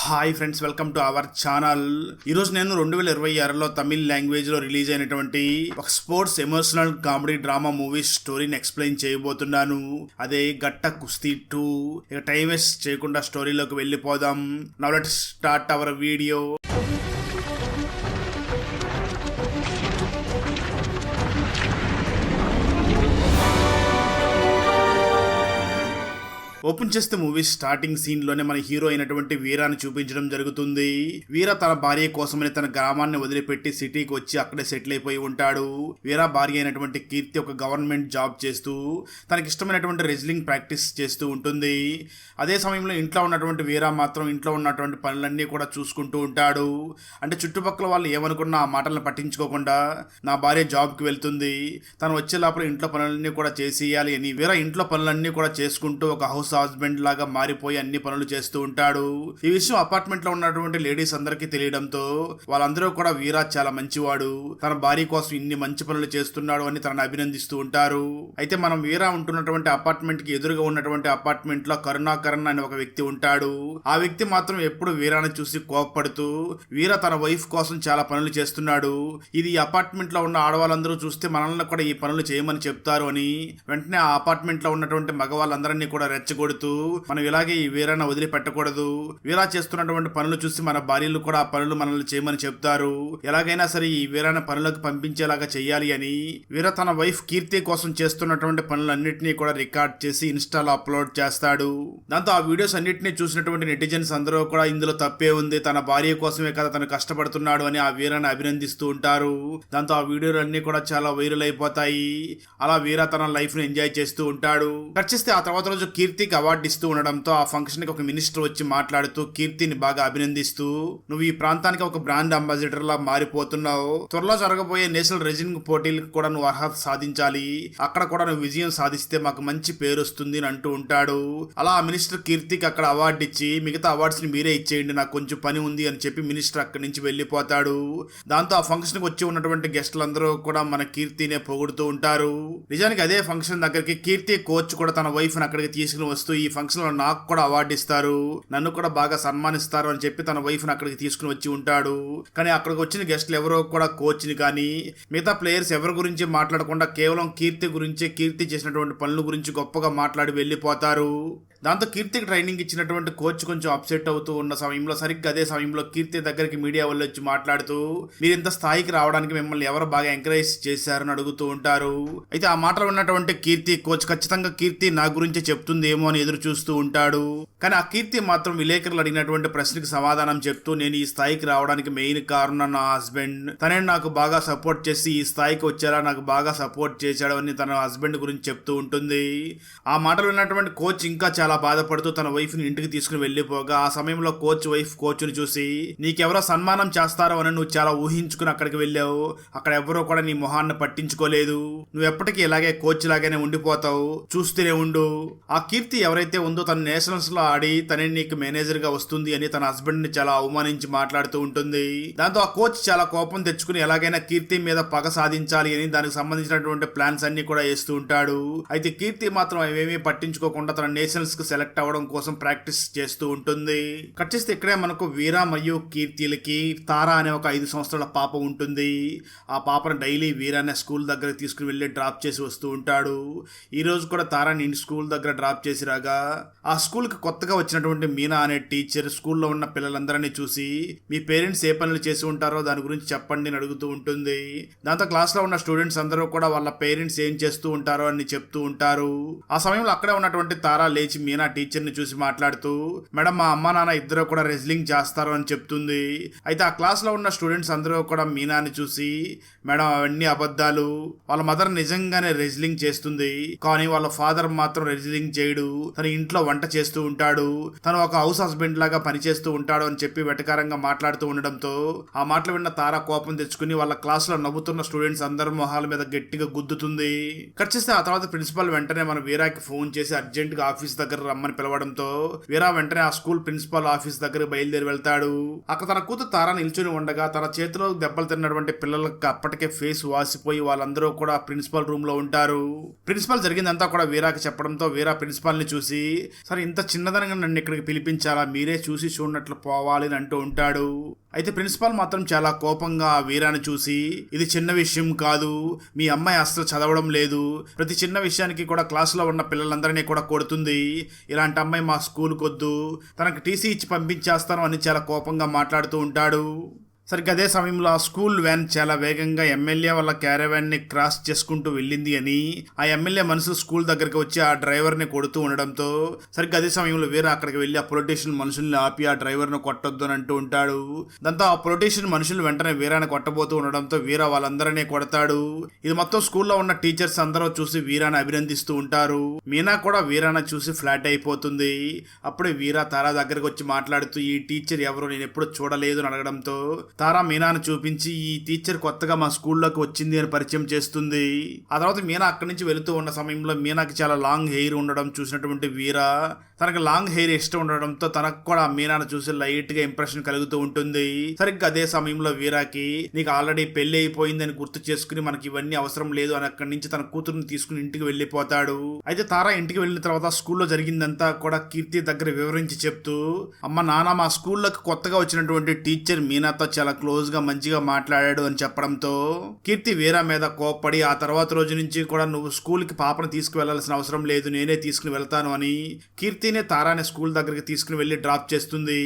Hi friends, welcome to our channel. ఈరోజు నేను 2026లో తమిళ్ లాంగ్వేజ్లో రిలీజ్ అయినటువంటి ఒక sports emotional comedy drama movie స్టోరీని ఎక్స్ప్లెయిన్ చేయబోతున్నాను. అదే గట్ట కుస్తీ 2. ఇక టైం వేస్ట్ చేయకుండా స్టోరీలోకి వెళ్ళిపోదాం. Now let's start our video. Open చేస్తే మూవీ స్టార్టింగ్ సీన్ లోనే మన హీరో అయినటువంటి వీరాని చూపించడం జరుగుతుంది. వీర తన భార్య కోసమని తన గ్రామాన్ని వదిలిపెట్టి సిటీకి వచ్చి అక్కడే సెటిల్ అయిపోయి ఉంటాడు. వీర భార్య అయినటువంటి కీర్తి ఒక గవర్నమెంట్ జాబ్ చేస్తూ తనకి ఇష్టమైనటువంటి రెజ్లింగ్ ప్రాక్టీస్ చేస్తూ ఉంటుంది. అదే సమయంలో ఇంట్లో ఉన్నటువంటి వీర మాత్రం ఇంట్లో ఉన్నటువంటి పనులన్నీ కూడా చూసుకుంటూ ఉంటాడు. అంటే చుట్టుపక్కల వాళ్ళు ఏమనుకున్నా ఆ మాటలను పట్టించుకోకుండా నా భార్య జాబ్కి వెళ్తుంది, తను వచ్చే లోపల ఇంట్లో పనులన్నీ కూడా చేసేయాలి అని వీర ఇంట్లో పనులన్నీ కూడా చేసుకుంటూ ఒక హౌస్ హస్బెండ్ లాగా మారిపోయి అన్ని పనులు చేస్తూ ఉంటాడు. ఈ విషయం అపార్ట్మెంట్ లో ఉన్నటువంటి లేడీస్ అందరికీ తెలియడంతో వాళ్ళందరూ కూడా వీరా చాలా మంచివాడు, తన భార్య కోసం ఇన్ని మంచి పనులు చేస్తున్నాడు అని తనను అభినందిస్తూ ఉంటారు. అయితే మనం వీరా ఉంటున్నటువంటి అపార్ట్మెంట్ కి ఎదురుగా ఉన్నటువంటి అపార్ట్మెంట్ లో కరుణాకరణ్ అనే ఒక వ్యక్తి ఉంటాడు. ఆ వ్యక్తి మాత్రం ఎప్పుడు వీరాని చూసి కోపపడుతూ వీర తన వైఫ్ కోసం చాలా పనులు చేస్తున్నాడు, ఇది ఈ అపార్ట్మెంట్ లో ఉన్న ఆడవాళ్ళందరూ చూస్తే మనల్ని కూడా ఈ పనులు చేయమని చెప్తారు అని వెంటనే ఆ అపార్ట్మెంట్ లో ఉన్నటువంటి మగవాళ్ళందరినీ కూడా రెచ్చగొడుతూ మనం ఇలాగే ఈ వీరాన్ని వదిలిపెట్టకూడదు, వీరా చేస్తున్నటువంటి పనులు చూసి మన భార్యలు కూడా ఆ పనులు మనల్ని చేయమని చెప్తారు, ఎలాగైనా సరే ఈ వీరాన్ని పనులకు పంపించేలాగా చెయ్యాలి అని వీర తన వైఫ్ కీర్తి కోసం చేస్తున్నటువంటి పనులన్నింటినీ కూడా రికార్డ్ చేసి ఇన్స్టాలో అప్లోడ్ చేస్తాడు. దాంతో ఆ వీడియోస్ అన్నింటినీ చూసినటువంటి నెటిజన్స్ అందరూ కూడా ఇందులో తప్పే ఉంది, తన భార్య కోసమే కదా తను కష్టపడుతున్నాడు అని ఆ వీరాన్ని అభినందిస్తూ ఉంటారు. దాంతో ఆ వీడియోలు అన్ని కూడా చాలా వైరల్ అయిపోతాయి. అలా వీర తన లైఫ్ ని ఎంజాయ్ చేస్తూ ఉంటాడు. ఖర్చిస్తే ఆ తర్వాత రోజు కీర్తికి అవార్డు ఇస్తూ ఉండడంతో ఆ ఫంక్షన్ కి ఒక మినిస్టర్ వచ్చి మాట్లాడుతూ కీర్తిని బాగా అభినందిస్తూ, నువ్వు ఈ ప్రాంతానికి ఒక బ్రాండ్ అంబాసిడర్ లా మారిపోతున్నావు, త్వరలో జరగబోయే నేషనల్ రెజ్లింగ్ పోటీలకు కూడా నువ్వు అర్హత సాధించాలి, అక్కడ కూడా నువ్వు విజయం సాధిస్తే మాకు మంచి పేరు వస్తుంది అని అంటూ ఉంటాడు. అలా ఆ మినిస్టర్ కీర్తికి అక్కడ అవార్డు ఇచ్చి మిగతా అవార్డ్స్ ని మీరే ఇచ్చేయండి, నాకు కొంచెం పని ఉంది అని చెప్పి మినిస్టర్ అక్కడి నుంచి వెళ్ళిపోతాడు. దాంతో ఆ ఫంక్షన్ కి వచ్చి ఉన్నటువంటి గెస్టులందరూ కూడా మన కీర్తినే పొగుడుతూ ఉంటారు. నిజానికి అదే ఫంక్షన్ దగ్గరికి కీర్తి కోచ్ కూడా తన వైఫ్ ని అక్కడికి తీసుకుని వస్తూ ఈ ఫంక్షన్ లో నాకు కూడా అవార్డు ఇస్తారు, నన్ను కూడా బాగా సన్మానిస్తారు అని చెప్పి తన వైఫ్ ని అక్కడికి తీసుకుని వచ్చి ఉంటాడు. కానీ అక్కడికి వచ్చిన గెస్టులు ఎవరో కూడా కోచ్ ని కానీ మిగతా ప్లేయర్స్ ఎవరి గురించి మాట్లాడకుండా కేవలం కీర్తి గురించి, కీర్తి చేసినటువంటి పనుల గురించి గొప్పగా మాట్లాడి వెళ్ళిపోతారు. దాంతో కీర్తికి ట్రైనింగ్ ఇచ్చినటువంటి కోచ్ కొంచెం అప్సెట్ అవుతూ ఉన్న సమయంలో సరిగ్గా అదే సమయంలో కీర్తి దగ్గరికి మీడియా వాళ్ళు వచ్చి మాట్లాడుతూ, మీరు ఇంత స్థాయికి రావడానికి మిమ్మల్ని ఎవరు బాగా ఎంకరేజ్ చేశారని అడుగుతూ ఉంటారు. అయితే ఆ మాటలు ఉన్నటువంటి కీర్తి కోచ్ ఖచ్చితంగా కీర్తి నా గురించి చెప్తుంది ఏమో అని ఎదురు చూస్తూ ఉంటాడు. కానీ ఆ కీర్తి మాత్రం విలేకరులు అడిగినటువంటి ప్రశ్నకి సమాధానం చెప్తూ, నేను ఈ స్థాయికి రావడానికి మెయిన్ కారణం నా హస్బెండ్, తనే నాకు బాగా సపోర్ట్ చేసి ఈ స్థాయికి వచ్చేలా నాకు బాగా సపోర్ట్ చేశాడు అని తన హస్బెండ్ గురించి చెప్తూ ఉంటుంది. ఆ మాటలు విన్నటువంటి కోచ్ ఇంకా చాలా బాధపడుతూ తన వైఫ్ ని ఇంటికి తీసుకుని వెళ్ళిపోగా ఆ సమయంలో కోచ్ వైఫ్ కోచ్ ని చూసి, నీకెవరో సన్మానం చేస్తారో అని నువ్వు చాలా ఊహించుకుని అక్కడికి వెళ్ళావు, అక్కడ ఎవరో కూడా నీ మొహాన్ని పట్టించుకోలేదు, నువ్వు ఎప్పటికీ ఇలాగే కోచ్ లాగానే ఉండిపోతావు, చూస్తూనే ఉండు. ఆ కీర్తి ఎవరైతే ఉందో తన నేషనల్స్ లో ఆడి తనే నీకు మేనేజర్ గా వస్తుంది అని తన హస్బెండ్ ని చాలా అవమానించి మాట్లాడుతూ ఉంటుంది. దాంతో ఆ కోచ్ చాలా కోపం తెచ్చుకుని ఎలాగైనా కీర్తి మీద పగ సాధించాలి అని దానికి సంబంధించినటువంటి ప్లాన్స్ అన్ని కూడా వేస్తూ ఉంటాడు. అయితే కీర్తి మాత్రం అవేమీ పట్టించుకోకుండా తన నేషనల్స్ కు సెలెక్ట్ అవ్వడం కోసం ప్రాక్టీస్ చేస్తూ ఉంటుంది. కట్ చేస్తే ఇక్కడే మనకు వీర మరియు కీర్తిలకి తారా అనే ఒక 5 సంవత్సరాల పాప ఉంటుంది. ఆ పాపను డైలీ వీరానే స్కూల్ దగ్గర తీసుకుని వెళ్ళి డ్రాప్ చేసి వస్తూ ఉంటాడు. ఈ రోజు కూడా తారాని ఇంటి స్కూల్ దగ్గర డ్రాప్ చేసి రాగా ఆ స్కూల్ కి కొత్తగా వచ్చినటువంటి మీనా అనే టీచర్ స్కూల్లో ఉన్న పిల్లలందరినీ చూసి, మీ పేరెంట్స్ ఏ పనులు చేసి ఉంటారో దాని గురించి చెప్పండి అని అడుగుతూ ఉంటుంది. దాంతో క్లాస్ లో ఉన్న స్టూడెంట్స్ అందరూ కూడా వాళ్ళ పేరెంట్స్ ఏం చేస్తూ ఉంటారో అని చెప్తూ ఉంటారు. ఆ సమయంలో అక్కడే ఉన్నటువంటి తారా లేచి మీనా టీచర్ ని చూసి మాట్లాడుతూ, మేడం మా అమ్మా నాన్న ఇద్దరు కూడా రెజ్లింగ్ చేస్తారు అని చెప్తుంది. అయితే ఆ క్లాస్ లో ఉన్న స్టూడెంట్స్ అందరూ కూడా మీనాని చూసి, మేడం అవన్నీ అబద్ధాలు, వాళ్ళ మదర్ నిజంగానే రెజ్లింగ్ చేస్తుంది, కానీ వాళ్ళ ఫాదర్ మాత్రం రెజ్లింగ్ చేయడు, తన ఇంట్లో వంట చేస్తూ ఉంటాడు, తను ఒక హౌస్ హస్బెండ్ లాగా పనిచేస్తూ ఉంటాడు అని చెప్పి వెటకారంగా మాట్లాడుతూ ఉండడంతో ఆ మాటలు విన్న తారా కోపం తెచ్చుకుని వాళ్ళ క్లాస్ లో నవ్వుతున్న స్టూడెంట్స్ అందరి మొహాల మీద గట్టిగా గుద్దుతుంది. కట్ చేస్తే ఆ తర్వాత ప్రిన్సిపల్ వెంటనే మన వీరాకి ఫోన్ చేసి అర్జెంట్ గా ఆఫీస్ దగ్గర దగ్గర రమ్మని పిలవడంతో వీరా వెంటనే ఆ స్కూల్ ప్రిన్సిపాల్ ఆఫీస్ దగ్గర బయలుదేరి వెళ్తాడు. అక్కడ తన కూతురు తారా నిల్చుని ఉండగా తన చేతిలో దెబ్బలు తిన్నటువంటి పిల్లలకు అప్పటికే ఫేస్ వాసిపోయి వాళ్ళందరూ కూడా ప్రిన్సిపల్ రూమ్ లో ఉంటారు. ప్రిన్సిపల్ జరిగిందంతా కూడా వీరాకి చెప్పడంతో వీరా ప్రిన్సిపాల్ ని చూసి, సరే ఇంత చిన్నదనంగా నన్ను ఇక్కడికి పిలిపించాలా, మీరే చూసి చూడనట్లు పోవాలి అని అంటూ ఉంటాడు. అయితే ప్రిన్సిపాల్ మాత్రం చాలా కోపంగా వీరాని చూసి, ఇది చిన్న విషయం కాదు, మీ అమ్మాయి అస్సలు చదవడం లేదు, ప్రతి చిన్న విషయానికి కూడా క్లాసులో ఉన్న పిల్లలందరినీ కూడా కొడుతుంది, ఇలాంటి అమ్మాయి మా స్కూల్కి వద్దు, తనకు టీసీ ఇచ్చి పంపించేస్తాను అని చాలా కోపంగా మాట్లాడుతూ ఉంటాడు. సరిగ్గా అదే సమయంలో ఆ స్కూల్ వ్యాన్ చాలా వేగంగా ఎమ్మెల్యే వాళ్ళ క్యారవాన్ ని క్రాస్ చేసుకుంటూ వెళ్ళింది అని ఆ ఎమ్మెల్యే మనుషులు స్కూల్ దగ్గరికి వచ్చి ఆ డ్రైవర్ ని కొడుతూ ఉండడంతో సరిగ్గా అదే సమయంలో వీరా అక్కడికి వెళ్ళి ఆ పొలిటీషియన్ మనుషుల్ని ఆపి ఆ డ్రైవర్ ను కొట్టొద్దు అని అంటూ ఉంటాడు. దాంతో ఆ పొలిటీషియన్ మనుషులు వెంటనే వీరాని కొట్టబోతూ ఉండడంతో వీరా వాళ్ళందరినీ కొడతాడు. ఇది మొత్తం స్కూల్లో ఉన్న టీచర్స్ అందరూ చూసి వీరాని అభినందిస్తూ ఉంటారు. మీనా కూడా వీరాని చూసి ఫ్లాట్ అయిపోతుంది. అప్పుడే వీరా తారా దగ్గరకు వచ్చి మాట్లాడుతూ, ఈ టీచర్ ఎవరు, నేను ఎప్పుడు చూడలేదు అని అడగడంతో తారా మీనాను చూపించి, ఈ టీచర్ కొత్తగా మా స్కూల్లోకి వచ్చింది అని పరిచయం చేస్తుంది. ఆ తర్వాత మీనా అక్కడి నుంచి వెళుతూ ఉన్న సమయంలో మీనాకి చాలా లాంగ్ హెయిర్ ఉండడం చూసినటువంటి వీరా తనకు లాంగ్ హెయిర్ ఇష్టం ఉండడంతో తనకు కూడా మీనాను చూసి లైట్ గా ఇంప్రెషన్ కలుగుతూ ఉంటుంది. సరిగ్గా అదే సమయంలో వీరాకి, నీకు ఆల్రెడీ పెళ్లి అయిపోయిందని గుర్తు చేసుకుని మనకి ఇవన్నీ అవసరం లేదు అని అక్కడి నుంచి తన కూతురుని తీసుకుని ఇంటికి వెళ్ళిపోతాడు. అయితే తారా ఇంటికి వెళ్ళిన తర్వాత స్కూల్లో జరిగిందంతా కూడా కీర్తి దగ్గర వివరించి చెప్తూ, అమ్మ నాన్న మా స్కూల్లోకి కొత్తగా వచ్చినటువంటి టీచర్ మీనాతో చాలా క్లోజ్ గా మంచిగా మాట్లాడాడు అని చెప్పడంతో కీర్తి వీరా మీద కోప్పడి, ఆ తర్వాత రోజు నుంచి కూడా నువ్వు స్కూల్ కి పాపను తీసుకువెళ్లాల్సిన అవసరం లేదు, నేనే తీసుకుని వెళ్తాను అని కీర్తినే తారాని స్కూల్ దగ్గరికి తీసుకుని వెళ్లి డ్రాప్ చేస్తుంది.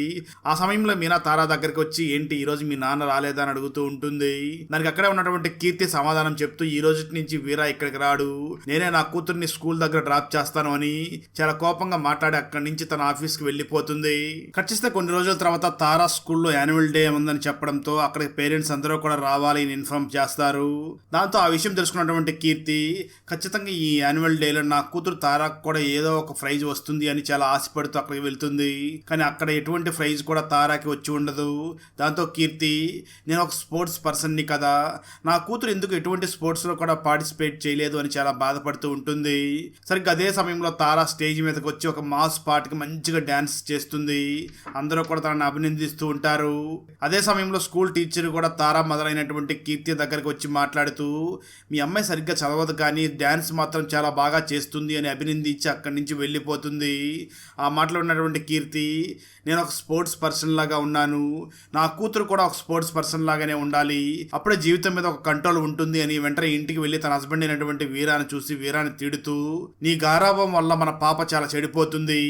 ఆ సమయంలో మీనా తారా దగ్గరికి వచ్చి, ఏంటి ఈ రోజు మీ నాన్న రాలేదా అని అడుగుతూ ఉంటుంది. దానికి అక్కడే ఉన్నటువంటి కీర్తి సమాధానం చెప్తూ, ఈ రోజు నుంచి వీరా ఇక్కడికి రాడు, నేనే నా కూతుర్ని స్కూల్ దగ్గర డ్రాప్ చేస్తాను అని చాలా కోపంగా మాట్లాడి అక్కడి నుంచి తన ఆఫీస్ కి వెళ్లిపోతుంది. ఖచ్చితంగా కొన్ని రోజుల తర్వాత తారా స్కూల్లో యాన్యువల్ డే ఉందని చెప్పడంతో అక్కడికి పేరెంట్స్ అందరూ కూడా రావాలి అని ఇన్ఫార్మ్ చేస్తారు. దాంతో ఆ విషయం తెలుసుకున్నటువంటి కీర్తి, ఖచ్చితంగా ఈ యాన్యువల్ డేలో నా కూతురు తారాకు కూడా ఏదో ఒక ప్రైజ్ వస్తుంది అని చాలా ఆశపడుతూ అక్కడికి వెళ్తుంది. కానీ అక్కడ ఎటువంటి ప్రైజ్ కూడా తారాకి వచ్చి ఉండదు. దాంతో కీర్తి, నేను ఒక స్పోర్ట్స్ పర్సన్ని కదా, నా కూతురు ఎందుకు ఎటువంటి స్పోర్ట్స్లో కూడా పార్టిసిపేట్ చేయలేదు అని చాలా బాధపడుతూ ఉంటుంది. సరిగ్గా అదే సమయంలో తారా స్టేజ్ మీదకి వచ్చి ఒక మాస్ పాటకి మంచిగా డాన్స్ చేస్తుంది. అందరూ కూడా తనని అభినందిస్తూ ఉంటారు. అదే సమయంలో స్కూల్ టీచర్ కూడా తారా మొదలైనటువంటి కీర్తి దగ్గరికి వచ్చి మాట్లాడుతూ, మీ అమ్మాయి సరిగ్గా చదవదు కానీ డాన్స్ మాత్రం చాలా బాగా చేస్తుంది అని అభినందించి అక్కడి నుంచి వెళ్ళిపోతుంది. ఆ మాటలో ఉన్నటువంటి కీర్తి, నేను ఒక స్పోర్ట్స్ పర్సన్ లాగా ఉన్నాను, నా కూతురు కూడా ఒక స్పోర్ట్స్ పర్సన్ లాగానే ఉండాలి, అప్పుడే జీవితం మీద ఒక కంట్రోల్ ఉంటుంది అని వెంటనే ఇంటికి వెళ్ళి తన హస్బెండ్ అయినటువంటి వీరాని చూసి వీరాని తిడుతూ, నీ గారాభం వల్ల మన పాప చాలా చెడిపోతుంది,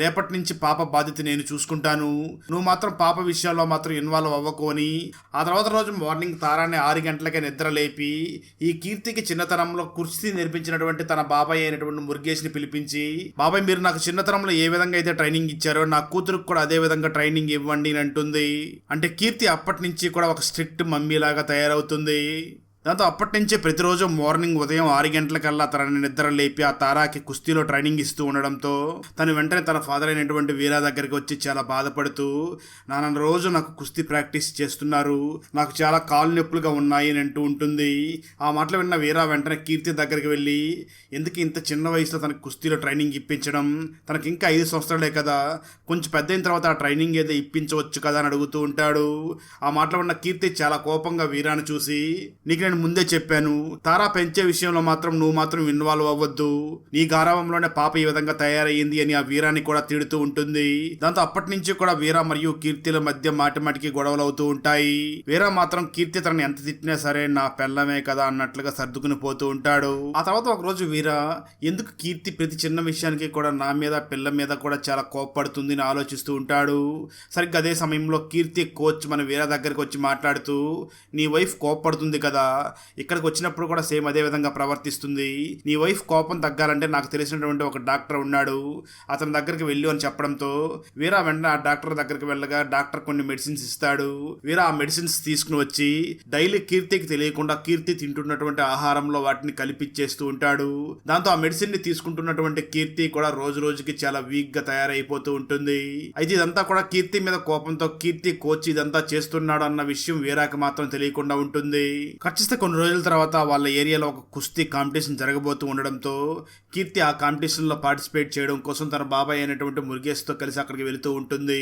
రేపటి నుంచి పాప బాధ్యత నేను చూసుకుంటాను, నువ్వు మాత్రం పాప విషయాల్లో మాత్రం ఇన్వాల్వ్ అవ్వకు అని ఆ తర్వాత రోజు మార్నింగ్ తారాన్ని 6 గంటలకే నిద్ర లేపి ఈ కీర్తికి చిన్నతనంలో కుర్చీ నేర్పించినటువంటి తన బాబాయ్ అయినటువంటి మురుగేష్ ని పిలిపించి, బాబాయ్ మీరు నాకు చిన్నతనంలో ఏ విధంగా అయితే ట్రైనింగ్ ఇచ్చారో నా కూతురుకు కూడా అదే విధంగా ట్రైనింగ్ ఇవ్వండి అని అంటుంది. అంటే కీర్తి అప్పటి నుంచి కూడా ఒక స్ట్రిక్ట్ మమ్మీ లాగా తయారవుతుంది. దాంతో అప్పటి నుంచే ప్రతిరోజు మార్నింగ్ ఉదయం 6 గంటలకల్లా తనని నిద్ర లేపి ఆ తారాకి కుస్తీలో ట్రైనింగ్ ఇస్తూ ఉండడంతో తను వెంటనే తన ఫాదర్ అయినటువంటి వీరా దగ్గరికి వచ్చి చాలా బాధపడుతూ, నాన్న రోజు నాకు కుస్తీ ప్రాక్టీస్ చేస్తున్నారు, నాకు చాలా కాళ్ళు నొప్పులుగా ఉన్నాయి అని అంటూ ఉంటుంది. ఆ మాటలు విన్న వీరా వెంటనే కీర్తి దగ్గరికి వెళ్ళి, ఎందుకు ఇంత చిన్న వయసులో తనకు కుస్తీలో ట్రైనింగ్ ఇప్పించడం, తనకి ఇంకా 5 సంవత్సరాలే కదా, కొంచెం పెద్ద అయిన తర్వాత ఆ ట్రైనింగ్ ఏదో ఇప్పించవచ్చు కదా అని అడుగుతూ ఉంటాడు. ఆ మాటలు విన్న కీర్తి చాలా కోపంగా వీరాని చూసి, నీకు నేను ముందే చెప్పాను, తారా పెంచే విషయంలో మాత్రం నువ్వు మాత్రం ఇన్వాల్వ్ అవ్వద్దు, నీ గారావంలోనే పాప ఈ విధంగా తయారయ్యింది అని ఆ వీరాని కూడా తిడుతూ ఉంటుంది. దాంతో అప్పటి నుంచి కూడా వీరా మరియు కీర్తిల మధ్య మాటిమాటికి గొడవలు అవుతూ ఉంటాయి. వీరా మాత్రం కీర్తి తనని ఎంత తిట్టినా సరే నా పెళ్ళమే కదా అన్నట్లుగా సర్దుకుని పోతూ ఉంటాడు. ఆ తర్వాత ఒక రోజు వీరా ఎందుకు కీర్తి ప్రతి చిన్న విషయానికి కూడా నా మీద పిల్ల మీద కూడా చాలా కోప్పడుతుంది అని ఆలోచిస్తూ ఉంటాడు. సరిగ్గా అదే సమయంలో కీర్తి కోచ్ మన వీరా దగ్గరికి వచ్చి మాట్లాడుతూ, నీ వైఫ్ కోప్పడుతుంది కదా, ఇక్కడికి వచ్చినప్పుడు కూడా సేమ్ అదే విధంగా ప్రవర్తిస్తుంది, నీ వైఫ్ కోపం తగ్గాలంటే నాకు తెలిసినటువంటి ఒక డాక్టర్ ఉన్నాడు, అతని దగ్గరికి వెళ్ళు అని చెప్పడంతో వీరా వెంటనే ఆ డాక్టర్ దగ్గరికి వెళ్ళగా డాక్టర్ కొన్ని మెడిసిన్స్ ఇస్తాడు. వీరా ఆ మెడిసిన్స్ తీసుకుని వచ్చి డైలీ కీర్తికి తెలియకుండా కీర్తి తింటున్నటువంటి ఆహారంలో వాటిని కలిపిచ్చేస్తూ ఉంటాడు. దాంతో ఆ మెడిసిన్ ని తీసుకుంటున్నటువంటి కీర్తి కూడా రోజు రోజుకి చాలా వీక్ గా తయారైపోతూ ఉంటుంది. అయితే ఇదంతా కూడా కీర్తి మీద కోపంతో కీర్తి కోచ్ ఇదంతా చేస్తున్నాడు అన్న విషయం వీరాకి మాత్రం తెలియకుండా ఉంటుంది. ఖచ్చితంగా చేస్తే కొన్ని రోజుల తర్వాత వాళ్ళ ఏరియాలో ఒక కుస్తీ కాంపిటీషన్ జరగబోతూ ఉండడంతో కీర్తి ఆ కాంపిటీషన్లో పార్టిసిపేట్ చేయడం కోసం తన బాబాయ్ అయినటువంటి మురుగేష్తో కలిసి అక్కడికి వెళుతూ ఉంటుంది.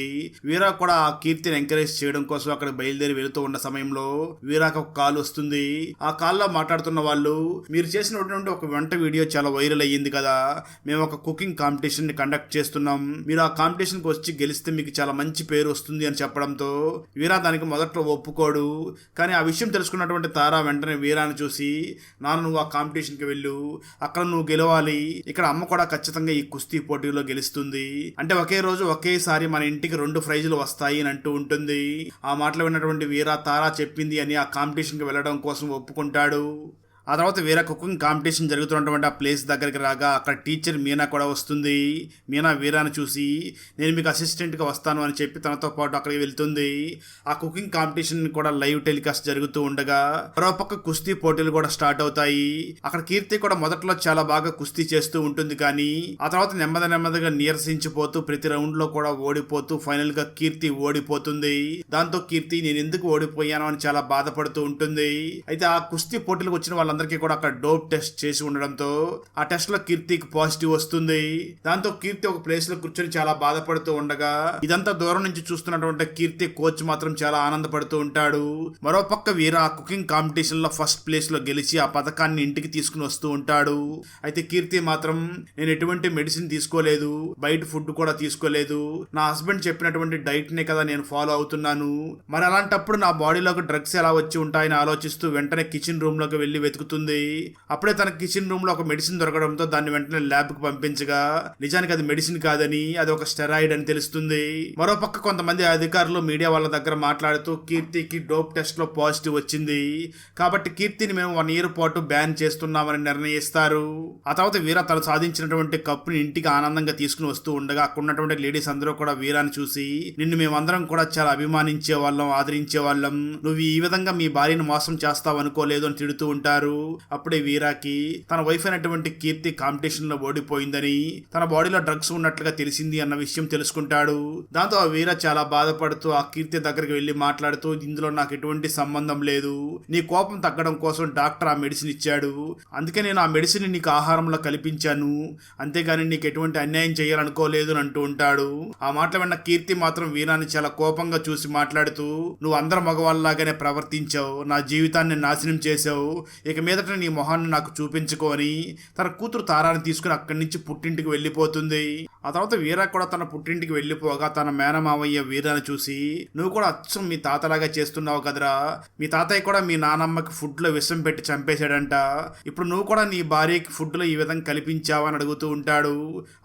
వీరా కూడా ఆ కీర్తిని ఎంకరేజ్ చేయడం కోసం అక్కడ బయలుదేరి వెళుతూ ఉన్న సమయంలో వీరాకి ఒక కాల్ వస్తుంది. ఆ కాల్లో మాట్లాడుతున్న వాళ్ళు, మీరు చేసినటువంటి ఒక వంట వీడియో చాలా వైరల్ అయ్యింది కదా, మేము ఒక కుకింగ్ కాంపిటీషన్ ని కండక్ట్ చేస్తున్నాం, మీరు ఆ కాంపిటీషన్ కి వచ్చి గెలిస్తే మీకు చాలా మంచి పేరు వస్తుంది అని చెప్పడంతో వీరా దానికి మొదట్లో ఒప్పుకోడు. కానీ ఆ విషయం తెలుసుకున్నటువంటి తారా వెంటనే వీరాని చూసి, నాన్న నువ్వు ఆ కాంపిటీషన్కి వెళ్ళు, అక్కడ నువ్వు గెలవాలి, ఇక్కడ అమ్మ కూడా ఖచ్చితంగా ఈ కుస్తీ పోటీలో గెలుస్తుంది, అంటే ఒకే రోజు ఒకేసారి మన ఇంటికి 2 ప్రైజులు వస్తాయి అని అంటూ ఉంటుంది. ఆ మాటలు విన్నటువంటి వీరా తారా చెప్పింది అని ఆ కాంపిటీషన్కి వెళ్ళడం కోసం ఒప్పుకుంటాడు. ఆ తర్వాత వేరే కుకింగ్ కాంపిటీషన్ జరుగుతున్నటువంటి ఆ ప్లేస్ దగ్గరికి రాగా అక్కడ టీచర్ మీనా కూడా వస్తుంది. మీనా వీరాని చూసి, నేను మీకు అసిస్టెంట్గా వస్తాను అని చెప్పి తనతో పాటు అక్కడికి వెళ్తుంది. ఆ కుకింగ్ కాంపిటీషన్ కూడా లైవ్ టెలికాస్ట్ జరుగుతూ ఉండగా మరోపక్క కుస్తీ పోటీలు కూడా స్టార్ట్ అవుతాయి. అక్కడ కీర్తి కూడా మొదట్లో చాలా బాగా కుస్తీ చేస్తూ ఉంటుంది, కానీ ఆ తర్వాత నెమ్మదిగా నీరసించిపోతూ ప్రతి రౌండ్ లో కూడా ఓడిపోతూ ఫైనల్ గా కీర్తి ఓడిపోతుంది. దాంతో కీర్తి నేను ఎందుకు ఓడిపోయాను అని చాలా బాధపడుతూ ఉంటుంది. అయితే ఆ కుస్తీ పోటీలకు వచ్చిన వాళ్ళందరికీ కూడా అక్కడ డోప్ టెస్ట్ చేసి ఉండడంతో ఆ టెస్ట్ లో కీర్తికి పాజిటివ్ వస్తుంది. దాంతో కీర్తి ఒక ప్లేస్ లో కూర్చొని చాలా బాధపడుతూ ఉండగా ఇదంతా దూరం నుంచి చూస్తున్నటువంటి కీర్తి కోచ్ మాత్రం చాలా ఆనందపడుతూ ఉంటాడు. మరోపక్క వీర ఆ కుకింగ్ కాంపిటీషన్ లో ఫస్ట్ ప్లేస్ లో గెలిచి ఆ పథకాన్ని ఇంటికి తీసుకుని వస్తూ ఉంటాడు. అయితే కీర్తి మాత్రం, నేను ఎటువంటి మెడిసిన్ తీసుకోలేదు, బయట ఫుడ్ కూడా తీసుకోలేదు, నా హస్బెండ్ చెప్పినటువంటి డైట్ నే కదా నేను ఫాలో అవుతున్నాను, మరి అలాంటప్పుడు నా బాడీలోకి డ్రగ్స్ ఎలా వచ్చి ఉంటాయని ఆలోచిస్తూ వెంటనే కిచెన్ రూమ్ లోకి వెళ్లి వెతుకుతుంది. అప్పుడే తన కిచెన్ రూమ్ లో ఒక మెడిసిన్ దొరకడంతో దాన్ని వెంటనే ల్యాబ్ కు పంపించగా నిజానికి అది మెడిసిన్ కాదని అది ఒక స్టెరాయిడ్ అని తెలుస్తుంది. మరోపక్క కొంతమంది అధికారులు మీడియా వాళ్ళ దగ్గర మాట్లాడుతూ కీర్తికి డోప్ టెస్ట్ లో పాజిటివ్ వచ్చింది కాబట్టి కీర్తిని మేము 1 year పాటు బ్యాన్ చేస్తున్నామని నిర్ణయిస్తారు. ఆ తర్వాత వీర తను సాధించినటువంటి కప్పుని ఇంటికి ఆనందంగా తీసుకుని వస్తూ ఉండగా అక్కడ ఉన్నటువంటి లేడీస్ అందరూ కూడా వీరాని చూసి, నిన్ను మేమందరం కూడా చాలా అభిమానించే వాళ్ళం, ఆదరించే వాళ్ళం, నువ్వు ఈ విధంగా మీ భార్యను మోసం చేస్తావు అనుకోలేదు అని తిడుతూ ఉంటారు. అప్పుడే వీరాకి తన వైఫ్ అయినటువంటి కీర్తి కాంపిటీషన్ లో ఓడిపోయిందని, తన బాడీలో డ్రగ్స్ ఉన్నట్లుగా తెలిసింది అన్న విషయం తెలుసుకుంటాడు. దాంతో ఆ వీర చాలా బాధపడుతూ ఆ కీర్తి దగ్గరికి వెళ్లి మాట్లాడుతూ, ఇందులో నాకు ఎటువంటి సంబంధం లేదు, నీ కోపం తగ్గడం కోసం డాక్టర్ ఆ మెడిసిన్ ఇచ్చాడు, అందుకే నేను ఆ మెడిసిన్ నీకు ఆహారంలో కల్పించాను, అంతేగాని నీకు ఎటువంటి అన్యాయం చేయాలనుకోలేదు అని అంటూ ఉంటాడు. ఆ మాటలు విన్న కీర్తి మాత్రం వీరాన్ని చాలా కోపంగా చూసి మాట్లాడుతూ, నువ్వు అందరు మగవాళ్ళలాగానే ప్రవర్తించావు, నా జీవితాన్ని నాశనం చేసావు, ఇక మీదట నీ మొహాన్ని నాకు చూపించుకొని తన కూతురు తారాని తీసుకుని అక్కడి నుంచి పుట్టింటికి వెళ్ళిపోతుంది. ఆ తర్వాత వీర కూడా తన పుట్టింటికి వెళ్ళిపోగా తన మేనమావయ్య వీరాని చూసి, నువ్వు కూడా అచ్చం మీ తాతలాగా చేస్తున్నావు కదరా, మీ తాతయ్య కూడా మీ నానమ్మకి ఫుడ్ లో విషం పెట్టి చంపేశాడంట, ఇప్పుడు నువ్వు కూడా నీ భార్యకి ఫుడ్ లో ఈ విధంగా కల్పించావా అని అడుగుతూ ఉంటాడు.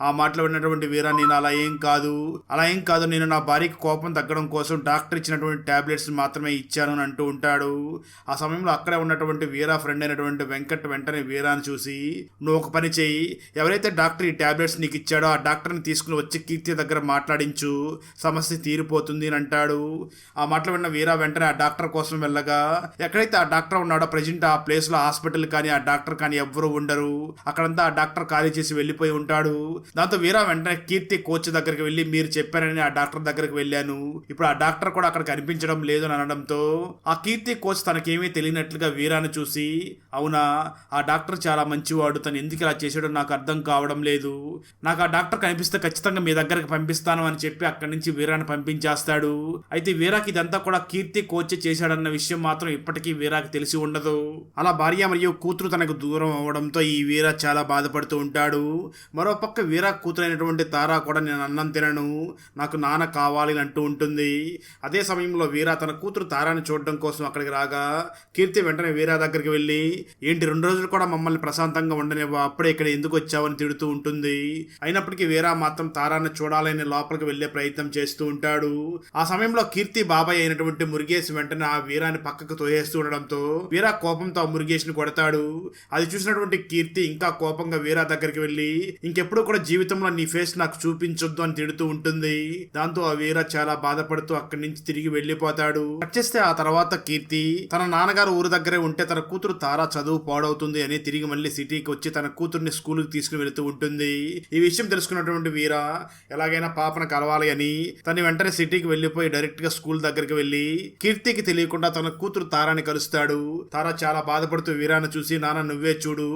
ఆ మాటలు విన్నటువంటి వీర, నేను అలా ఏం కాదు, నేను నా భార్యకి కోపం తగ్గడం కోసం డాక్టర్ ఇచ్చినటువంటి టాబ్లెట్స్ మాత్రమే ఇచ్చాను అని అంటూ ఉంటాడు. ఆ సమయంలో అక్కడే ఉన్నటువంటి వీర ఫ్రెండ్ అయినటువంటి వెంకట్ వెంటనే వీరాని చూసి, నువ్వు ఒక పని చెయ్యి, ఎవరైతే డాక్టర్ ఈ టాబ్లెట్స్ నీకు ఇచ్చాడో ఆ డాక్టర్ని తీసుకుని వచ్చి కీర్తి దగ్గర మాట్లాడించు, సమస్య తీరిపోతుంది అని అంటాడు. ఆ మాటలు విన్న వీర వెంటనే ఆ డాక్టర్ కోసం వెళ్ళగా ఎక్కడైతే ఆ డాక్టర్ ఉన్నాడో ప్రజెంట్ ఆ ప్లేస్ లో హాస్పిటల్ కానీ ఆ డాక్టర్ కానీ ఎవ్వరూ ఉండరు, అక్కడంతా ఆ డాక్టర్ ఖాళీ చేసి వెళ్ళిపోయి ఉంటాడు. దాంతో వీర వెంటనే కీర్తి కోచ్ దగ్గరికి వెళ్ళి, మీరు చెప్పారని ఆ డాక్టర్ దగ్గరికి వెళ్ళాను, ఇప్పుడు ఆ డాక్టర్ కూడా అక్కడ కనిపించడం లేదు అని అనడంతో ఆ కీర్తి కోచ్ తనకేమీ తెలియనట్లుగా వీరాని చూసి, అవునా, ఆ డాక్టర్ చాలా మంచివాడు, తను ఎందుకు ఇలా చేశాడో నాకు అర్థం కావడం లేదు, నాకు ఆ డాక్టర్ కనిపిస్తే ఖచ్చితంగా మీ దగ్గరికి పంపిస్తాను అని చెప్పి అక్కడి నుంచి వీరాని పంపించేస్తాడు. అయితే వీరాకి ఇదంతా కూడా కీర్తి కోచ్ చేశాడన్న విషయం మాత్రం ఇప్పటికీ వీరాకి తెలిసి ఉండదు. అలా భార్య మరియు కూతురు తనకు దూరం అవడంతో ఈ వీర చాలా బాధపడుతూ ఉంటాడు. మరోపక్క వీరా కూతురైనటువంటి తారా కూడా, నేను అన్నం తినను, నాకు నాన్న కావాలి అని అంటూ ఉంటుంది. అదే సమయంలో వీరా తన కూతురు తారాని చూడడం కోసం అక్కడికి రాగా కీర్తి వెంటనే వీరా దగ్గరికి వెళ్ళి, ఏంటి 2 రోజులు కూడా మమ్మల్ని ప్రశాంతంగా ఉండనివ్వ, అప్పుడే ఇక్కడ ఎందుకు వచ్చావని తిడుతూ ఉంటుంది. అయినప్పటికీ వీరా మాత్రం తారాన్ని చూడాలని లోపలికి వెళ్లే ప్రయత్నం చేస్తూ ఉంటాడు. ఆ సమయంలో కీర్తి బాబాయ్ అయినటువంటి మురుగేష్ వెంటనే ఆ వీరాని పక్కకు తోయేస్తూ ఉండడంతో వీరా కోపంతో ఆ మురుగేష్ ని కొడతాడు. అది చూసినటువంటి కీర్తి ఇంకా కోపంగా వీరా దగ్గరికి వెళ్లి, ఇంకెప్పుడు కూడా జీవితంలో నీ ఫేస్ నాకు చూపించొద్దు అని తిడుతూ ఉంటుంది. దాంతో ఆ వీరా చాలా బాధపడుతూ అక్కడి నుంచి తిరిగి వెళ్లిపోతాడు. వచ్చేస్తే ఆ తర్వాత కీర్తి తన నాన్నగారు ఊరు దగ్గరే ఉంటే తన కూతురు తారా తారా చదువు పాడవుతుంది అని తిరిగి మళ్ళీ సిటీకి వచ్చి తన కూతుర్ని స్కూల్కి తీసుకుని వెళుతూ ఉంటుంది. ఈ విషయం తెలుసుకున్నటువంటి వీర ఎలాగైనా పాపను కలవాలి అని తను వెంటనే సిటీకి వెళ్లిపోయి డైరెక్ట్ గా స్కూల్ దగ్గరికి వెళ్లి కీర్తికి తెలియకుండా తన కూతురు తారాని కలుస్తాడు. తారా చాలా బాధపడుతూ వీరాను చూసి, నాన్న నువ్వే చూడు,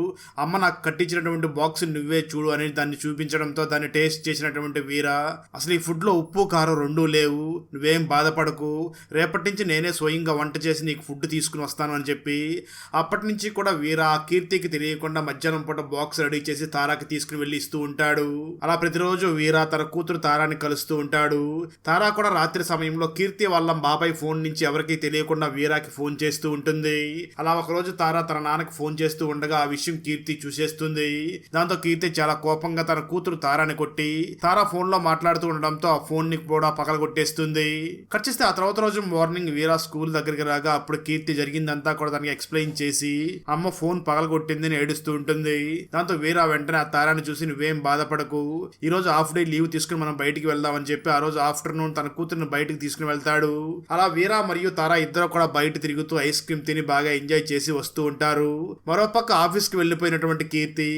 అమ్మ నాకు కట్టించినటువంటి బాక్స్ నువ్వే చూడు అని దాన్ని చూపించడంతో దాన్ని టేస్ట్ చేసినటువంటి వీర, అసలు ఈ ఫుడ్ లో ఉప్పు కారం రెండూ లేవు, నువ్వేం బాధపడకు, రేపటి నుంచి నేనే స్వయంగా వంట చేసి నీకు ఫుడ్ తీసుకుని వస్తాను అని చెప్పి అప్పటి నుంచి కూడా వీర ఆ కీర్తికి తెలియకుండా మధ్యాహ్నం పూట బాక్స్ రెడీ చేసి తారాకి తీసుకుని వెళ్ళి ఇస్తూ ఉంటాడు. అలా ప్రతిరోజు వీర తన కూతురు తారాని కలుస్తూ ఉంటాడు. తారా కూడా రాత్రి సమయంలో కీర్తి వాళ్ళ బాబాయ్ ఫోన్ నుంచి ఎవరికీ తెలియకుండా వీరాకి ఫోన్ చేస్తూ ఉంటుంది. అలా ఒకరోజు తారా తన నాన్నకి ఫోన్ చేస్తూ ఉండగా ఆ విషయం కీర్తి చూసేస్తుంది. దాంతో కీర్తి చాలా కోపంగా తన కూతురు తారాని కొట్టి తారా ఫోన్ లో మాట్లాడుతూ ఉండడంతో ఆ ఫోన్ ని కూడా పగలగొట్టేస్తుంది. కట్ చేస్తే ఆ తర్వాత రోజు మార్నింగ్ వీరా స్కూల్ దగ్గరికి రాగా అప్పుడు కీర్తి జరిగిందంతా కూడా తనకి ఎక్స్ప్లెయిన్ చేసి అమ్మ ఫోన్ పగలగొట్టిందని ఏడుస్తూ ఉంటుంది. దాంతో వీరా వెంటనే ఆ తారాని చూసి నువ్వేం బాధపడకు, ఈ రోజు హాఫ్ డే లీవ్ తీసుకుని మనం బయటికి వెళ్దామని చెప్పి ఆ రోజు ఆఫ్టర్నూన్ తన కూతురుని బయటికి తీసుకుని వెళ్తాడు. అలా వీరా మరియు తారా ఇద్దరు కూడా బయట తిరుగుతూ ఐస్ క్రీమ్ తిని బాగా ఎంజాయ్ చేసి వస్తూ ఉంటారు. మరోపక్క ఆఫీస్ కి వెళ్లిపోయినటువంటి కీర్తి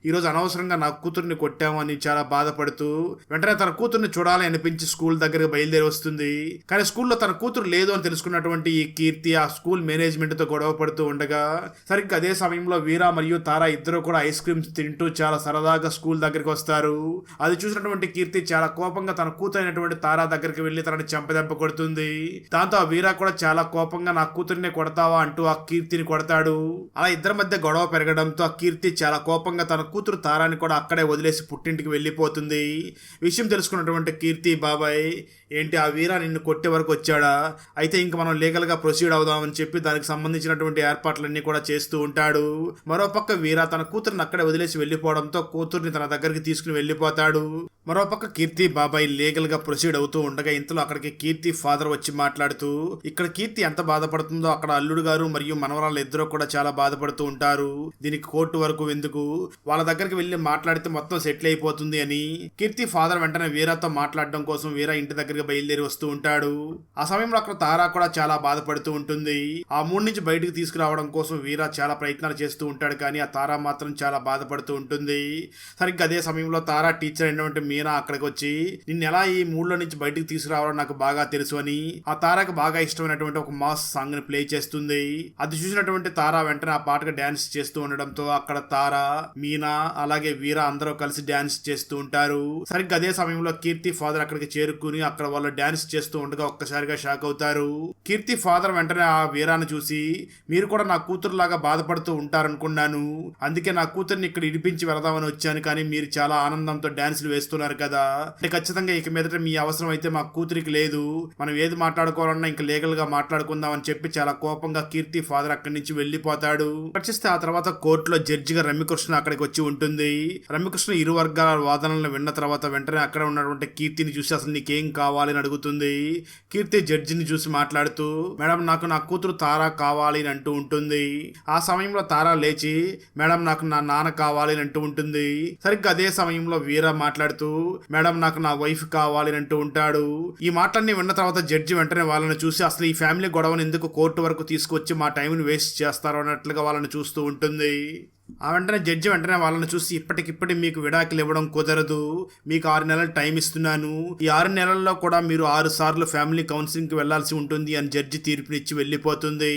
ఈ రోజు అనవసరంగా నా కూతుర్ని కొట్టాము అని చాలా బాధపడుతూ వెంటనే తన కూతుర్ని చూడాలి అనిపించి స్కూల్ దగ్గరకు బయలుదేరి వస్తుంది. కానీ స్కూల్లో తన కూతురు లేదు అని తెలుసుకున్నటువంటి ఈ కీర్తి ఆ స్కూల్ మేనేజ్మెంట్ తో గొడవ పడుతూ ఉండగా సరిగ్గా అదే సమయంలో వీరా మరియు తారా ఇద్దరు కూడా ఐస్ క్రీమ్స్ తింటూ చాలా సరదాగా స్కూల్ దగ్గరికి వస్తారు. అది చూసినటువంటి కీర్తి చాలా కోపంగా తన కూతురైనటువంటి తారా దగ్గరికి వెళ్లి తనని చెంపదెబ్బ కొడుతుంది. దాంతో ఆ వీరా కూడా చాలా కోపంగా నా కూతురిని కొడతావా అంటూ ఆ కీర్తిని కొడతాడు. అలా ఇద్దరి మధ్య గొడవ పెరగడంతో ఆ కీర్తి చాలా కోపంగా తన కూతురు తారాని కూడా అక్కడే వదిలేసి పుట్టింటికి వెళ్ళిపోతుంది. విషయం తెలుసుకున్నటువంటి కీర్తి బాబాయ్, ఏంటి ఆ వీరా నిన్ను కొట్టే వరకు వచ్చాడా, అయితే ఇంక మనం లీగల్ గా ప్రొసీడ్ అవుదామని చెప్పి దానికి సంబంధించినటువంటి ఏర్పాట్లన్నీ కూడా చేస్తూ ఉంటాడు. మరోపక్క వీరా తన కూతురిని అక్కడే వదిలేసి వెళ్ళిపోవడంతో కూతుర్ని తన దగ్గరికి తీసుకుని వెళ్ళిపోతాడు. మరోపక్క కీర్తి బాబాయ్ లీగల్ గా ప్రొసీడ్ అవుతూ ఉండగా ఇంతలో అక్కడికి కీర్తి ఫాదర్ వచ్చి మాట్లాడుతూ ఇక్కడ కీర్తి ఎంత బాధపడుతుందో అక్కడ అల్లుడు గారు మరియు మనవరాళ్ళు ఇద్దరు కూడా చాలా బాధపడుతూ ఉంటారు. దీనికి కోర్టు వరకు ఎందుకు, వాళ్ళ దగ్గరికి వెళ్లి మాట్లాడితే మొత్తం సెటిల్ అయిపోతుంది అని కీర్తి ఫాదర్ వెంటనే వీరాతో మాట్లాడడం కోసం వీరా ఇంటి దగ్గరికి బయలుదేరి వస్తూ ఉంటాడు. ఆ సమయంలో అక్కడ తారా కూడా చాలా బాధపడుతూ ఉంటుంది. ఆ మూడు నుంచి బయటకు తీసుకురావడం కోసం వీరా చాలా ప్రయత్నాలు చేస్తూ ఉంటాడు. కానీ ఆ తారా మాత్రం చాలా బాధపడుతూ ఉంటుంది. సరిగ్గా అదే సమయంలో తారా టీచర్ అయినటువంటి మీనా అక్కడికి వచ్చి నిన్ను ఎలా ఈ మూడ్లో నుంచి బయటకు తీసుకురావడం నాకు బాగా తెలుసు అని ఆ తారాకు బాగా ఇష్టమైనటువంటి ఒక మాస్ సాంగ్ ని ప్లే చేస్తుంది. అది చూసినటువంటి తారా వెంటనే ఆ పాటకు డాన్స్ చేస్తూ ఉండడంతో అక్కడ తారా, మీనా అలాగే వీరా అందరూ కలిసి డాన్స్ చేస్తూ ఉంటారు. సరిగ్గా అదే సమయంలో కీర్తి ఫాదర్ అక్కడికి చేరుకుని అక్కడ వాళ్ళు డాన్స్ చేస్తూ ఉండగా ఒక్కసారిగా షాక్ అవుతారు. కీర్తి ఫాదర్ వెంటనే ఆ వీరాను చూసి మీరు కూడా నా కూతురులాగా బాధపడుతూ ఉంటారనుకున్నాను, అందుకే నా కూతుర్ని ఇక్కడ ఇడిపించి వెళదామని వచ్చాను, కానీ మీరు చాలా ఆనందంతో డాన్సులు వేస్తున్నారు కదా, అంటే ఖచ్చితంగా ఇక మీదట మీ అవసరం అయితే మా కూతురికి లేదు, మనం ఏది మాట్లాడుకోవాలన్నా ఇంకా లీగల్ గా మాట్లాడుకుందాం అని చెప్పి చాలా కోపంగా కీర్తి ఫాదర్ అక్కడి నుంచి వెళ్ళిపోతాడు. పట్టిస్తే ఆ తర్వాత కోర్టులో జడ్జిగా రమ్యకృష్ణ అక్కడికి వచ్చి ఉంటుంది. రమ్యకృష్ణ ఇరు వర్గాల వాదనలను విన్న తర్వాత వెంటనే అక్కడ ఉన్నటువంటి కీర్తిని చూసి అసలు నీకేం కావాలి అని అడుగుతుంది. కీర్తి జడ్జిని చూసి మాట్లాడుతూ మేడం నాకు నా కూతురు తారా కావాలి అని అంటూ ఉంటుంది. ఆ సమయంలో తారా లేచి మేడం నాకు నా నాన్న కావాలి అని అంటూ ఉంటుంది. సరిగ్గా అదే సమయంలో వీరా మాట్లాడుతూ మేడం నాకు నా వైఫ్ కావాలి అని అంటూ ఉంటాడు. ఈ మాటలన్నీ విన్న తర్వాత జడ్జి వెంటనే వాళ్ళని చూసి అసలు ఈ ఫ్యామిలీ గొడవను ఎందుకు కోర్టు వరకు తీసుకొచ్చి మా టైంని వేస్ట్ చేస్తారు అన్నట్లుగా వాళ్ళని చూస్తూ ఉంటుంది. ఆ వెంటనే జడ్జి వెంటనే వాళ్ళని చూసి ఇప్పటికిప్పటి మీకు విడాకులు ఇవ్వడం కుదరదు, మీకు 6 నెలలు టైం ఇస్తున్నాను, ఈ 6 నెలల్లో కూడా మీరు 6 సార్లు ఫ్యామిలీ కౌన్సిలింగ్కి వెళ్లాల్సి ఉంటుంది అని జడ్జి తీర్పునిచ్చి వెళ్ళిపోతుంది.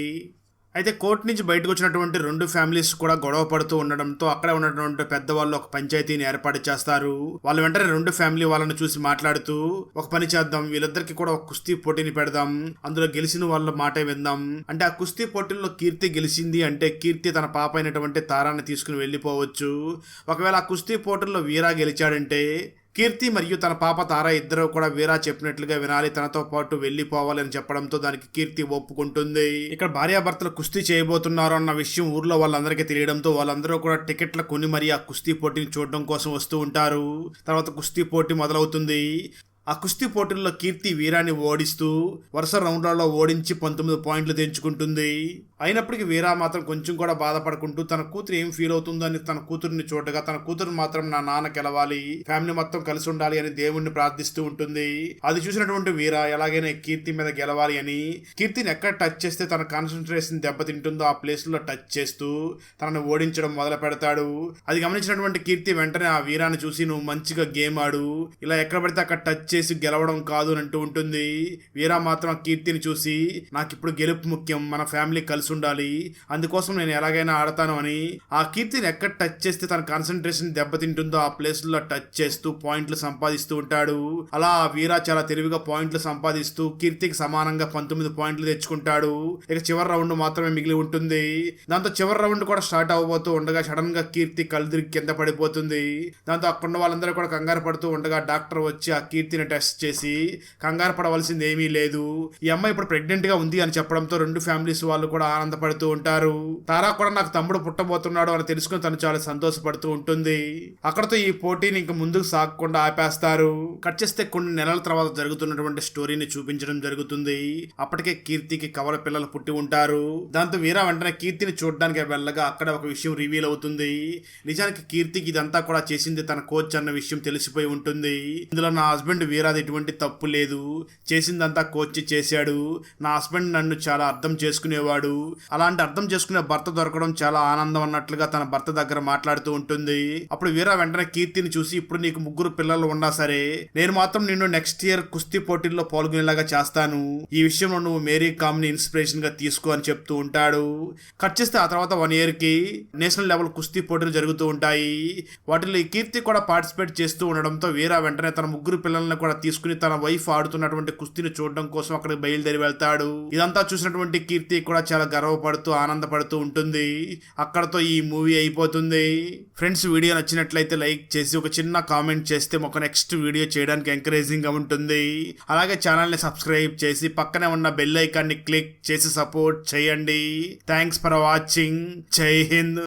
అయితే కోర్టు నుంచి బయటకు వచ్చినటువంటి 2 ఫ్యామిలీస్ కూడా గొడవ పడుతూ ఉండడంతో అక్కడ ఉన్నటువంటి పెద్దవాళ్ళు ఒక పంచాయతీని ఏర్పాటు చేస్తారు. వాళ్ళు వెంటనే 2 ఫ్యామిలీ వాళ్ళని చూసి మాట్లాడుతూ ఒక పని చేద్దాం, వీళ్ళిద్దరికి కూడా ఒక కుస్తీ పోటీని పెడదాం, అందులో గెలిచిన వాళ్ళ మాటే విందాం, అంటే ఆ కుస్తీ పోటీల్లో కీర్తి గెలిచింది అంటే కీర్తి తన పాప అయినటువంటి తారాన్ని తీసుకుని వెళ్ళిపోవచ్చు. ఒకవేళ ఆ కుస్తీ పోటీల్లో వీరా గెలిచాడంటే కీర్తి మరియు తన పాప తారా ఇద్దరు కూడా వీరా చెప్పినట్లుగా వినాలి, తనతో పాటు వెళ్లిపోవాలి అని చెప్పడంతో దానికి కీర్తి ఒప్పుకుంటుంది. ఇక్కడ భార్యాభర్తలు కుస్తీ చేయబోతున్నారు అన్న విషయం ఊర్లో వాళ్ళందరికీ తెలియడంతో వాళ్ళందరూ కూడా టికెట్లు కొని మరి ఆ కుస్తీ పోటీని చూడడం కోసం వస్తూ ఉంటారు. తర్వాత కుస్తీ పోటీ మొదలవుతుంది. ఆ కుస్తీ పోటీల్లో కీర్తి వీరాని ఓడిస్తూ వరుస రౌండ్లలో ఓడించి 19 పాయింట్లు తెంచుకుంటుంది. అయినప్పటికీ వీరా మాత్రం కొంచెం కూడా బాధపడుకుంటూ తన కూతురు ఏం ఫీల్ అవుతుందో అని తన కూతురుని చూడగా తన కూతురు మాత్రం నా నాన్న గెలవాలి, ఫ్యామిలీ మొత్తం కలిసి ఉండాలి అని దేవుణ్ణి ప్రార్థిస్తూ ఉంటుంది. అది చూసినటువంటి వీరా ఎలాగైనా కీర్తి మీద గెలవాలి అని కీర్తిని ఎక్కడ టచ్ చేస్తే తన కాన్సన్ట్రేషన్ దెబ్బతింటుందో ఆ ప్లేస్ లో టచ్ చేస్తూ తనను ఓడించడం మొదలు పెడతాడు. అది గమనించినటువంటి కీర్తి వెంటనే ఆ వీరాన్ని చూసి నువ్వు మంచిగా గేమ్ ఆడు, ఇలా ఎక్కడ పడితే అక్కడ టచ్ చేసి గెలవడం కాదు అని అంటూ ఉంటుంది. వీరా మాత్రం ఆ కీర్తిని చూసి నాకు ఇప్పుడు గెలుపు ముఖ్యం, మన ఫ్యామిలీ కలిసి ఉండాలి, అందుకోసం నేను ఎలాగైనా ఆడతాను అని ఆ కీర్తిని ఎక్కడ టచ్ చేస్తే తన కాన్సన్ట్రేషన్ దెబ్బతింటుందో ఆ ప్లేస్ లో టచ్ చేస్తూ పాయింట్లు సంపాదిస్తూ ఉంటాడు. అలా ఆ వీరా చాలా తెలివిగా పాయింట్లు సంపాదిస్తూ కీర్తికి సమానంగా 19 పాయింట్లు తెచ్చుకుంటాడు. ఇక చివరి రౌండ్ మాత్రమే మిగిలి ఉంటుంది. దాంతో చివరి రౌండ్ కూడా స్టార్ట్ అవ్వబోతూ ఉండగా సడన్ గా కీర్తి కళ్ళుదిరిగి కింద పడిపోతుంది. దాంతో అక్కడ వాళ్ళందరూ కూడా కంగారు పడుతూ ఉండగా డాక్టర్ వచ్చి ఆ కీర్తిని టెస్ట్ చేసి కంగారు పడవలసింది ఏమీ లేదు, ఈ అమ్మాయి ఇప్పుడు ప్రెగ్నెంట్ గా ఉంది అని చెప్పడంతో రెండు ఫ్యామిలీస్ వాళ్ళు కూడా ఆనందపడుతూ ఉంటారు. తారా కూడా నాకు తమ్ముడు పుట్టబోతున్నాడు అని తెలుసుకుని తను చాలా సంతోషపడుతూ ఉంటుంది. అక్కడతో ఈ పోటీని ఇంక ముందుకు సాగకుండా ఆపేస్తారు. కట్ చేస్తే కొన్ని నెలల తర్వాత జరుగుతున్నటువంటి స్టోరీని చూపించడం జరుగుతుంది. అప్పటికే కీర్తికి కవల పిల్లలు పుట్టి ఉంటారు. దాంతో వీరా వెంటనే కీర్తిని చూడడానికి వెళ్ళగా అక్కడ ఒక విషయం రివీల్ అవుతుంది. నిజానికి కీర్తికి ఇదంతా కూడా చేసింది తన కోచ్ అన్న విషయం తెలిసిపోయి ఉంటుంది. ఇందులో నా హస్బెండ్ వీరాది ఎటువంటి తప్పు లేదు, చేసిందంతా కోచ్ చేశాడు, నా హస్బెండ్ నన్ను చాలా అర్థం చేసుకునేవాడు, అలాంటి అర్థం చేసుకునే భర్త దొరకడం చాలా ఆనందం అన్నట్లుగా తన భర్త దగ్గర మాట్లాడుతూ ఉంటుంది. అప్పుడు వీరా వెంటనే కీర్తిని చూసి ఇప్పుడు నీకు 3 పిల్లలు ఉన్నా సరే నేను మాత్రం నిన్ను నెక్స్ట్ ఇయర్ కుస్తీ పోటీల్లో పాల్గొనేలాగా చేస్తాను, ఈ విషయంలో నువ్వు మేరీ కామ్ ని ఇన్స్పిరేషన్ గా తీసుకో అని చెప్తూ ఉంటాడు. కట్ చేస్తే ఆ తర్వాత 1 year కి నేషనల్ లెవెల్ కుస్తీ పోటీలు జరుగుతూ ఉంటాయి. వాటిలో ఈ కీర్తి కూడా పార్టిసిపేట్ చేస్తూ ఉండడంతో వీరా వెంటనే తన 3 పిల్లల్ని కూడా తీసుకుని తన వైఫ్ ఆడుతున్నటువంటి కుస్తీని చూడడం కోసం అక్కడికి బయలుదేరి వెళ్తాడు. ఇదంతా చూసినటువంటి కీర్తి కూడా చాలా గర్వపడుతూ ఆనందపడుతూ ఉంటుంది. అక్కడతో ఈ మూవీ అయిపోతుంది. ఫ్రెండ్స్, వీడియో నచ్చినట్లయితే లైక్ చేసి ఒక చిన్న కామెంట్ చేస్తే ఒక నెక్స్ట్ వీడియో చేయడానికి ఎంకరేజింగ్ గా ఉంటుంది. అలాగే ఛానల్ ని సబ్స్క్రైబ్ చేసి పక్కనే ఉన్న బెల్ ఐకాన్ ని క్లిక్ చేసి సపోర్ట్ చేయండి. Thanks for watching. జై హింద్.